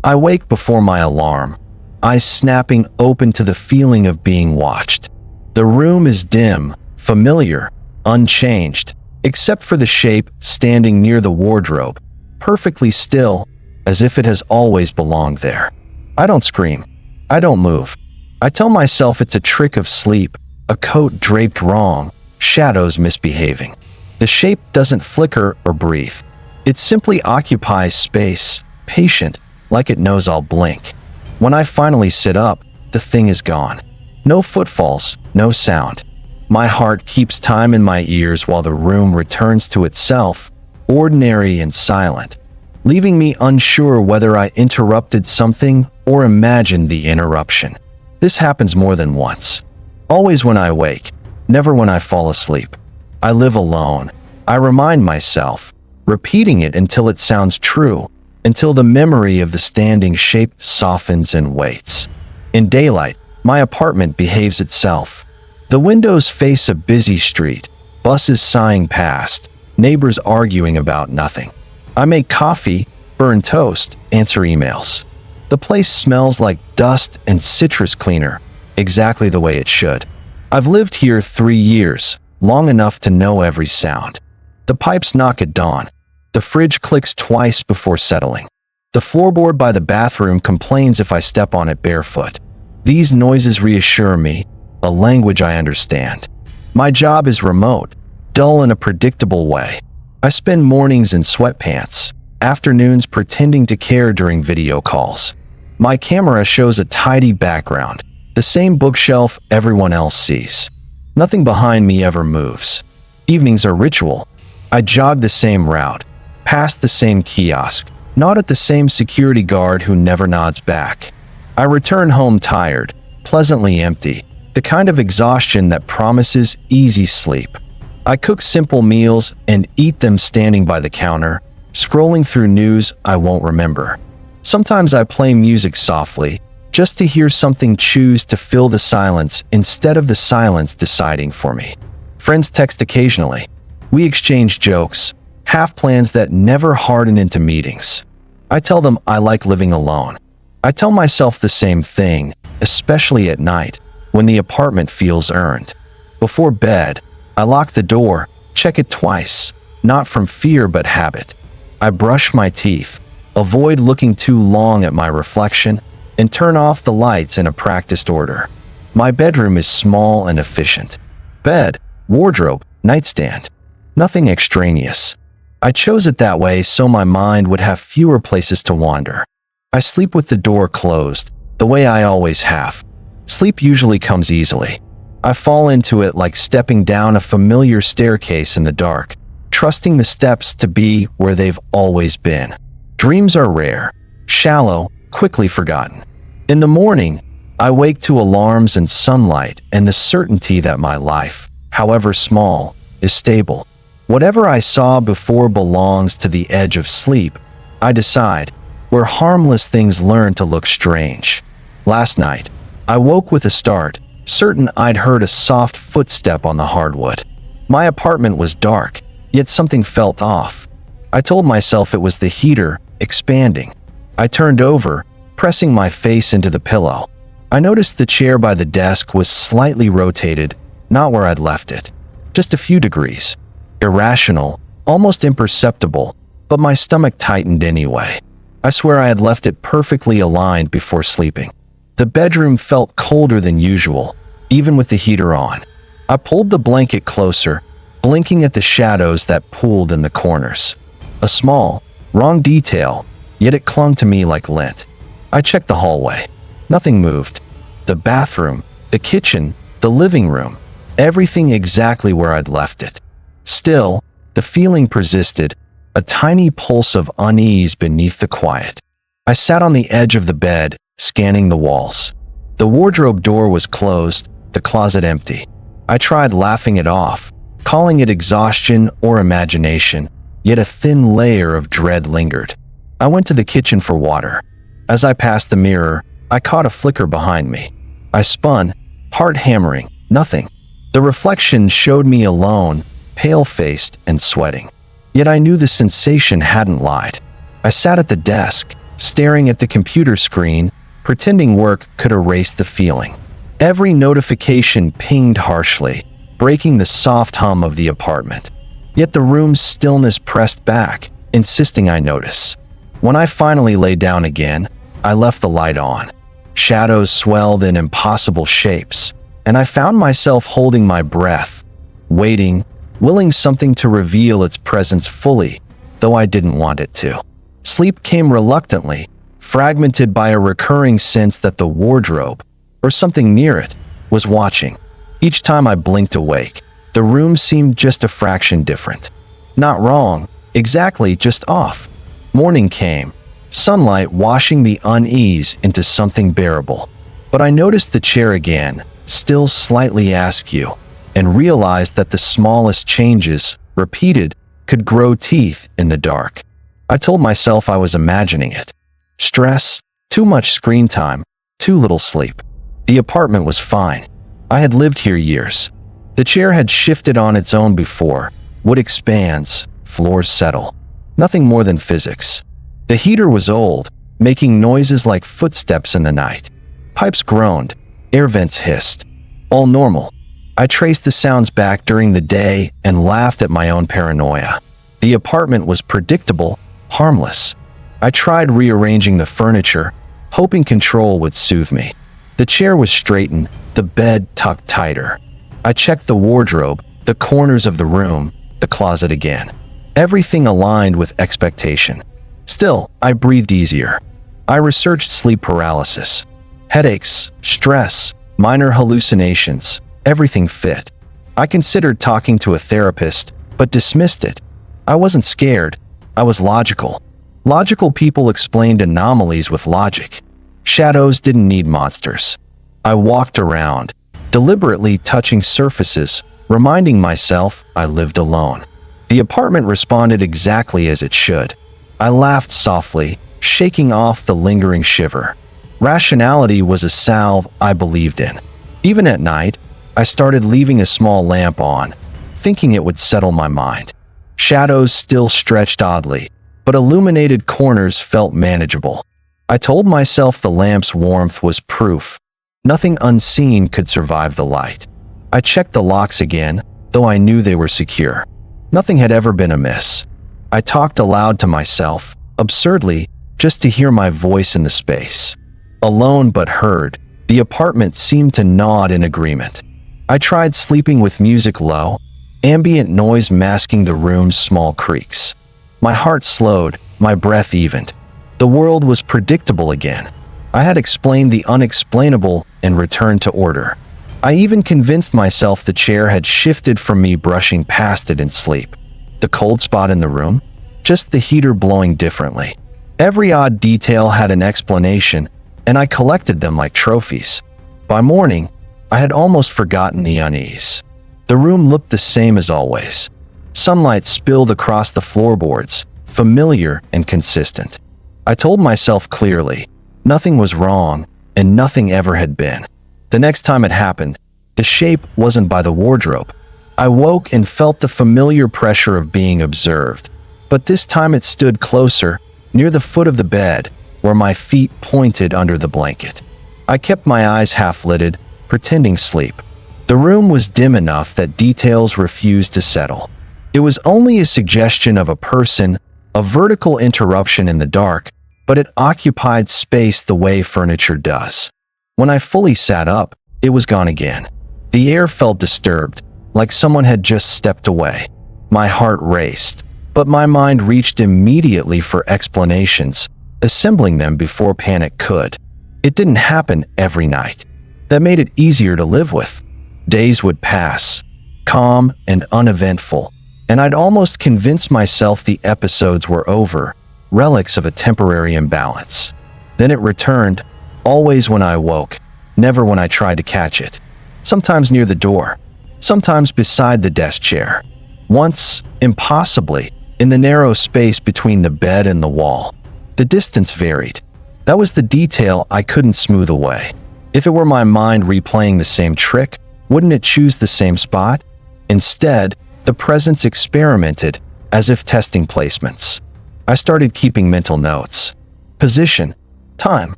I wake before my alarm, eyes snapping open to the feeling of being watched. The room is dim, familiar, unchanged, except for the shape standing near the wardrobe, perfectly still, as if it has always belonged there. I don't scream. I don't move. I tell myself it's a trick of sleep, a coat draped wrong, shadows misbehaving. The shape doesn't flicker or breathe. It simply occupies space, patient, like it knows I'll blink. When I finally sit up, the thing is gone. No footfalls, no sound. My heart keeps time in my ears while the room returns to itself, ordinary and silent, leaving me unsure whether I interrupted something or imagined the interruption. This happens more than once. Always when I wake, never when I fall asleep. I live alone. I remind myself, repeating it until it sounds true, until the memory of the standing shape softens and waits. In daylight, my apartment behaves itself. The windows face a busy street, buses sighing past, neighbors arguing about nothing. I make coffee, burn toast, answer emails. The place smells like dust and citrus cleaner, exactly the way it should. I've lived here 3 years, long enough to know every sound. The pipes knock at dawn. The fridge clicks twice before settling. The floorboard by the bathroom complains if I step on it barefoot. These noises reassure me, a language I understand. My job is remote, dull in a predictable way. I spend mornings in sweatpants, afternoons pretending to care during video calls. My camera shows a tidy background, the same bookshelf everyone else sees. Nothing behind me ever moves. Evenings are ritual. I jog the same route, past the same kiosk, nod at the same security guard who never nods back. I return home tired, pleasantly empty, the kind of exhaustion that promises easy sleep. I cook simple meals and eat them standing by the counter, scrolling through news I won't remember. Sometimes I play music softly, just to hear something choose to fill the silence instead of the silence deciding for me. Friends text occasionally. We exchange jokes, half plans that never harden into meetings. I tell them I like living alone. I tell myself the same thing, especially at night, when the apartment feels earned. Before bed, I lock the door, check it twice, not from fear but habit. I brush my teeth, avoid looking too long at my reflection, and turn off the lights in a practiced order. My bedroom is small and efficient. Bed, wardrobe, nightstand. Nothing extraneous. I chose it that way so my mind would have fewer places to wander. I sleep with the door closed, the way I always have. Sleep usually comes easily. I fall into it like stepping down a familiar staircase in the dark, trusting the steps to be where they've always been. Dreams are rare, shallow, quickly forgotten. In the morning, I wake to alarms and sunlight and the certainty that my life, however small, is stable. Whatever I saw before belongs to the edge of sleep, I decide, where harmless things learn to look strange. Last night, I woke with a start, certain I'd heard a soft footstep on the hardwood. My apartment was dark, yet something felt off. I told myself it was the heater, expanding. I turned over, pressing my face into the pillow. I noticed the chair by the desk was slightly rotated, not where I'd left it. Just a few degrees. Irrational, almost imperceptible, but my stomach tightened anyway. I swear I had left it perfectly aligned before sleeping. The bedroom felt colder than usual, even with the heater on. I pulled the blanket closer, blinking at the shadows that pooled in the corners. A small, wrong detail, yet it clung to me like lint. I checked the hallway. Nothing moved. The bathroom, the kitchen, the living room, everything exactly where I'd left it. Still, the feeling persisted, a tiny pulse of unease beneath the quiet. I sat on the edge of the bed, scanning the walls. The wardrobe door was closed, the closet empty. I tried laughing it off, calling it exhaustion or imagination, yet a thin layer of dread lingered. I went to the kitchen for water. As I passed the mirror, I caught a flicker behind me. I spun, heart hammering, nothing. The reflection showed me alone, pale-faced and sweating. Yet I knew the sensation hadn't lied. I sat at the desk, staring at the computer screen, pretending work could erase the feeling. Every notification pinged harshly, breaking the soft hum of the apartment. Yet the room's stillness pressed back, insisting I notice. When I finally lay down again, I left the light on. Shadows swelled in impossible shapes, and I found myself holding my breath, waiting, willing something to reveal its presence fully, though I didn't want it to. Sleep came reluctantly, fragmented by a recurring sense that the wardrobe, or something near it, was watching. Each time I blinked awake, the room seemed just a fraction different. Not wrong, exactly, just off. Morning came, sunlight washing the unease into something bearable. But I noticed the chair again, still slightly askew, and realized that the smallest changes, repeated, could grow teeth in the dark. I told myself I was imagining it. Stress, too much screen time, too little sleep. The apartment was fine. I had lived here years. The chair had shifted on its own before. Wood expands, floors settle. Nothing more than physics. The heater was old, making noises like footsteps in the night. Pipes groaned, air vents hissed. All normal. I traced the sounds back during the day and laughed at my own paranoia. The apartment was predictable, harmless. I tried rearranging the furniture, hoping control would soothe me. The chair was straightened, the bed tucked tighter. I checked the wardrobe, the corners of the room, the closet again. Everything aligned with expectation. Still, I breathed easier. I researched sleep paralysis. Headaches, stress, minor hallucinations, everything fit. I considered talking to a therapist, but dismissed it. I wasn't scared. I was logical. Logical people explained anomalies with logic. Shadows didn't need monsters. I walked around, deliberately touching surfaces, reminding myself I lived alone. The apartment responded exactly as it should. I laughed softly, shaking off the lingering shiver. Rationality was a salve I believed in. Even at night, I started leaving a small lamp on, thinking it would settle my mind. Shadows still stretched oddly, but illuminated corners felt manageable. I told myself the lamp's warmth was proof. Nothing unseen could survive the light. I checked the locks again, though I knew they were secure. Nothing had ever been amiss. I talked aloud to myself, absurdly, just to hear my voice in the space. Alone but heard, the apartment seemed to nod in agreement. I tried sleeping with music low, ambient noise masking the room's small creaks. My heart slowed, my breath evened. The world was predictable again. I had explained the unexplainable and returned to order. I even convinced myself the chair had shifted from me brushing past it in sleep. The cold spot in the room? Just the heater blowing differently. Every odd detail had an explanation, and I collected them like trophies. By morning, I had almost forgotten the unease. The room looked the same as always. Sunlight spilled across the floorboards, familiar and consistent. I told myself clearly, nothing was wrong, and nothing ever had been. The next time it happened, the shape wasn't by the wardrobe. I woke and felt the familiar pressure of being observed. But this time it stood closer, near the foot of the bed, where my feet pointed under the blanket. I kept my eyes half-lidded, pretending sleep. The room was dim enough that details refused to settle. It was only a suggestion of a person, a vertical interruption in the dark, but it occupied space the way furniture does. When I fully sat up, it was gone again. The air felt disturbed, like someone had just stepped away. My heart raced, but my mind reached immediately for explanations, assembling them before panic could. It didn't happen every night. That made it easier to live with. Days would pass, calm and uneventful, and I'd almost convinced myself the episodes were over, relics of a temporary imbalance. Then it returned, always when I woke, never when I tried to catch it. Sometimes near the door, sometimes beside the desk chair. Once, impossibly, in the narrow space between the bed and the wall. The distance varied. That was the detail I couldn't smooth away. If it were my mind replaying the same trick, wouldn't it choose the same spot? Instead, the presence experimented, as if testing placements. I started keeping mental notes. position, time,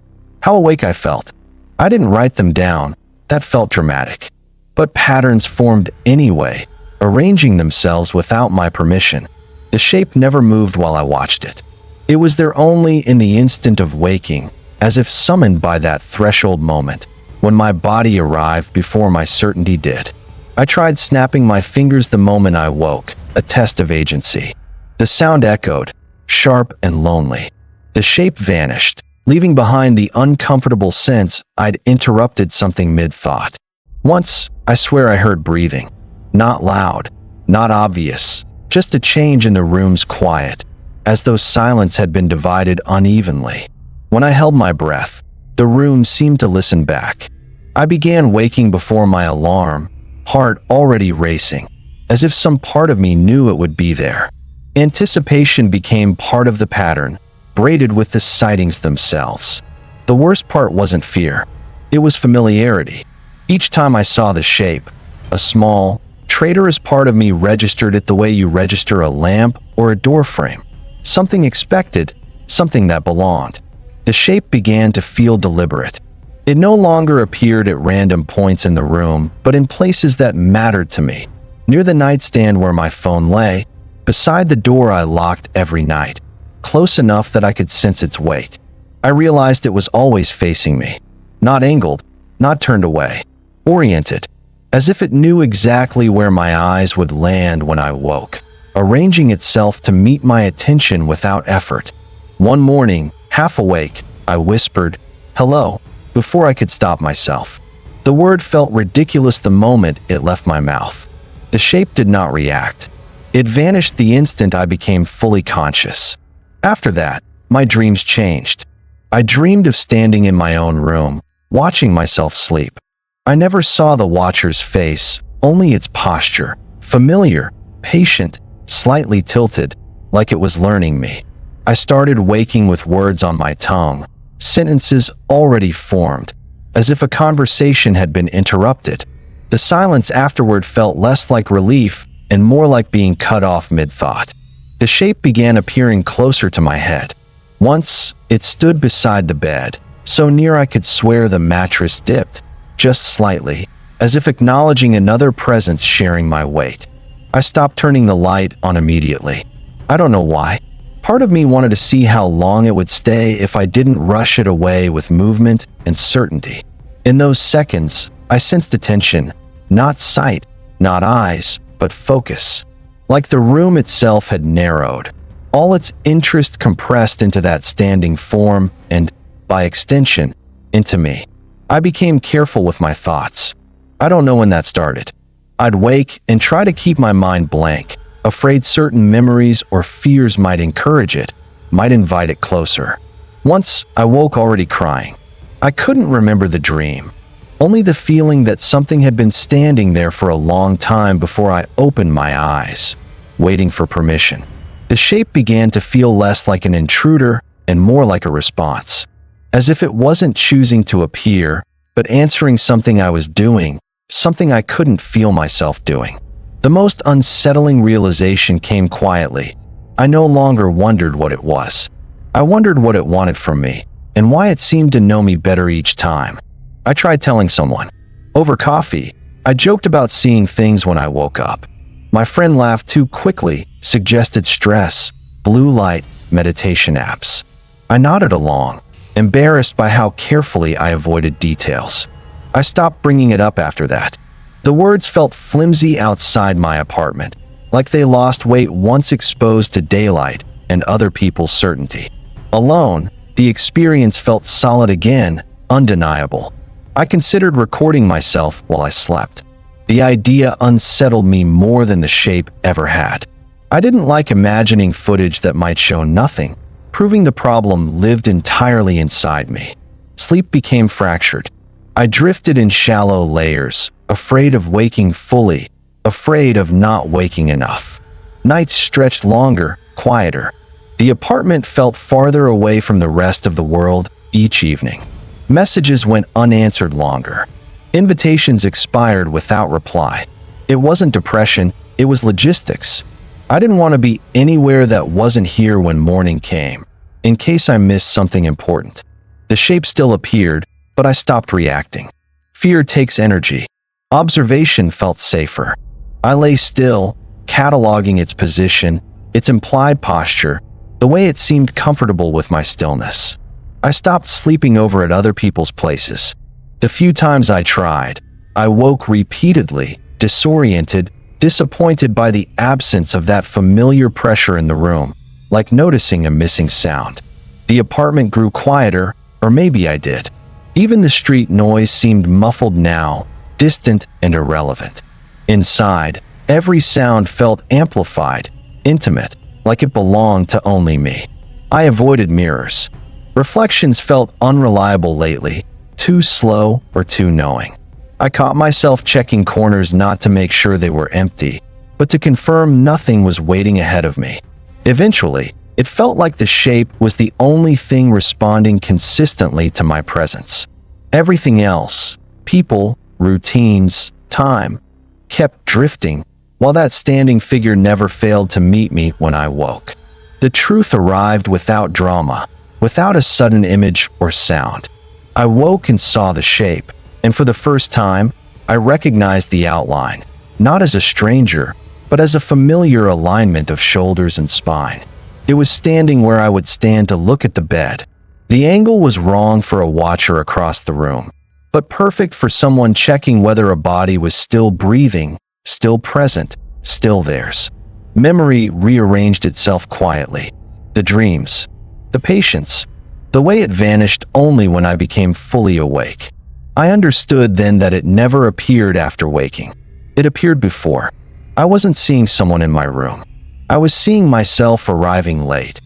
how awake I felt. I didn't write them down. That felt dramatic. But patterns formed anyway, arranging themselves without my permission. The shape never moved while I watched it. It was there only in the instant of waking, as if summoned by that threshold moment, when my body arrived before my certainty did. I tried snapping my fingers the moment I woke, a test of agency. The sound echoed, sharp and lonely. The shape vanished, leaving behind the uncomfortable sense I'd interrupted something mid-thought. Once, I swear I heard breathing. Not loud, not obvious, just a change in the room's quiet, as though silence had been divided unevenly. When I held my breath, the room seemed to listen back. I began waking before my alarm, heart already racing, as if some part of me knew it would be there. Anticipation became part of the pattern, braided with the sightings themselves. The worst part wasn't fear. It was familiarity. Each time I saw the shape, a small, traitorous part of me registered it the way you register a lamp or a door frame. Something expected, something that belonged. The shape began to feel deliberate. It no longer appeared at random points in the room, but in places that mattered to me. Near the nightstand where my phone lay, beside the door I locked every night, close enough that I could sense its weight. I realized it was always facing me, not angled, not turned away, oriented, as if it knew exactly where my eyes would land when I woke, arranging itself to meet my attention without effort. One morning, half awake, I whispered, "Hello," before I could stop myself. The word felt ridiculous the moment it left my mouth. The shape did not react. It vanished the instant I became fully conscious. After that, my dreams changed. I dreamed of standing in my own room, watching myself sleep. I never saw the watcher's face, only its posture, familiar, patient, slightly tilted, like it was learning me. I started waking with words on my tongue, sentences already formed, as if a conversation had been interrupted. The silence afterward felt less like relief and more like being cut off mid-thought. The shape began appearing closer to my head. Once, it stood beside the bed, so near I could swear the mattress dipped, just slightly, as if acknowledging another presence sharing my weight. I stopped turning the light on immediately. I don't know why. Part of me wanted to see how long it would stay if I didn't rush it away with movement and certainty. In those seconds, I sensed attention, not sight, not eyes, but focus. Like the room itself had narrowed, all its interest compressed into that standing form and, by extension, into me. I became careful with my thoughts. I don't know when that started. I'd wake and try to keep my mind blank, afraid certain memories or fears might encourage it, might invite it closer. Once, I woke already crying. I couldn't remember the dream, only the feeling that something had been standing there for a long time before I opened my eyes, waiting for permission. The shape began to feel less like an intruder and more like a response, as if it wasn't choosing to appear, but answering something I was doing, something I couldn't feel myself doing. The most unsettling realization came quietly. I no longer wondered what it was. I wondered what it wanted from me, and why it seemed to know me better each time. I tried telling someone. Over coffee, I joked about seeing things when I woke up. My friend laughed too quickly, suggested stress, blue light, meditation apps. I nodded along, embarrassed by how carefully I avoided details. I stopped bringing it up after that. The words felt flimsy outside my apartment, like they lost weight once exposed to daylight and other people's certainty. Alone, the experience felt solid again, undeniable. I considered recording myself while I slept. The idea unsettled me more than the shape ever had. I didn't like imagining footage that might show nothing, proving the problem lived entirely inside me. Sleep became fractured. I drifted in shallow layers, afraid of waking fully, afraid of not waking enough. Nights stretched longer, quieter. The apartment felt farther away from the rest of the world each evening. Messages went unanswered longer. Invitations expired without reply. It wasn't depression, it was logistics. I didn't want to be anywhere that wasn't here when morning came. in case I missed something important. The shape still appeared, but I stopped reacting. Fear takes energy. Observation felt safer. I lay still, cataloging its position, its implied posture, the way it seemed comfortable with my stillness. I stopped sleeping over at other people's places. The few times I tried, I woke repeatedly, disoriented, disappointed by the absence of that familiar pressure in the room, like noticing a missing sound. The apartment grew quieter, or maybe I did. Even the street noise seemed muffled now, distant and irrelevant. Inside, every sound felt amplified, intimate, like it belonged to only me. I avoided mirrors. Reflections felt unreliable lately, too slow or too knowing. I caught myself checking corners not to make sure they were empty, but to confirm nothing was waiting ahead of me. Eventually, it felt like the shape was the only thing responding consistently to my presence. Everything else, people, routines, time, kept drifting, while that standing figure never failed to meet me when I woke. The truth arrived without drama, without a sudden image or sound. I woke and saw the shape, and for the first time, I recognized the outline, not as a stranger, but as a familiar alignment of shoulders and spine. It was standing where I would stand to look at the bed. The angle was wrong for a watcher across the room, but perfect for someone checking whether a body was still breathing, still present, still theirs. Memory rearranged itself quietly. The dreams, the patience, the way it vanished only when I became fully awake. I understood then that it never appeared after waking. It appeared before. I wasn't seeing someone in my room. I was seeing myself arriving late.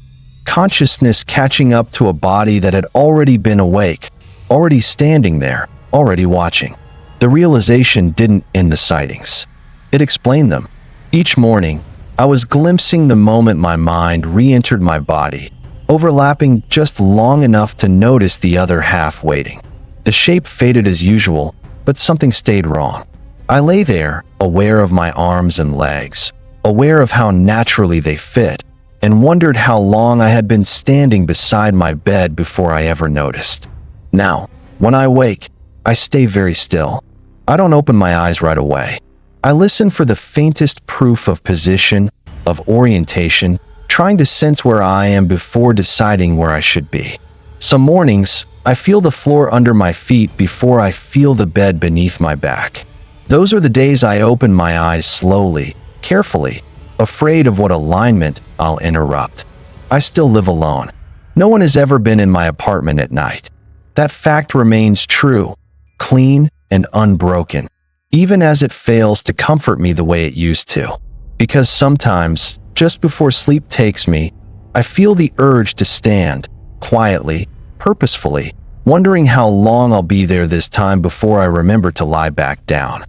Consciousness catching up to a body that had already been awake, already standing there, already watching. The realization didn't end the sightings. It explained them. Each morning, I was glimpsing the moment my mind re-entered my body, overlapping just long enough to notice the other half waiting. The shape faded as usual, but something stayed wrong. I lay there, aware of my arms and legs, aware of how naturally they fit, and wondered how long I had been standing beside my bed before I ever noticed. Now, when I wake, I stay very still. I don't open my eyes right away. I listen for the faintest proof of position, of orientation, trying to sense where I am before deciding where I should be. Some mornings, I feel the floor under my feet before I feel the bed beneath my back. Those are the days I open my eyes slowly, carefully, afraid of what alignment I'll interrupt. I still live alone. No one has ever been in my apartment at night. That fact remains true, clean and unbroken, even as it fails to comfort me the way it used to. Because sometimes, just before sleep takes me, I feel the urge to stand, quietly, purposefully, wondering how long I'll be there this time before I remember to lie back down.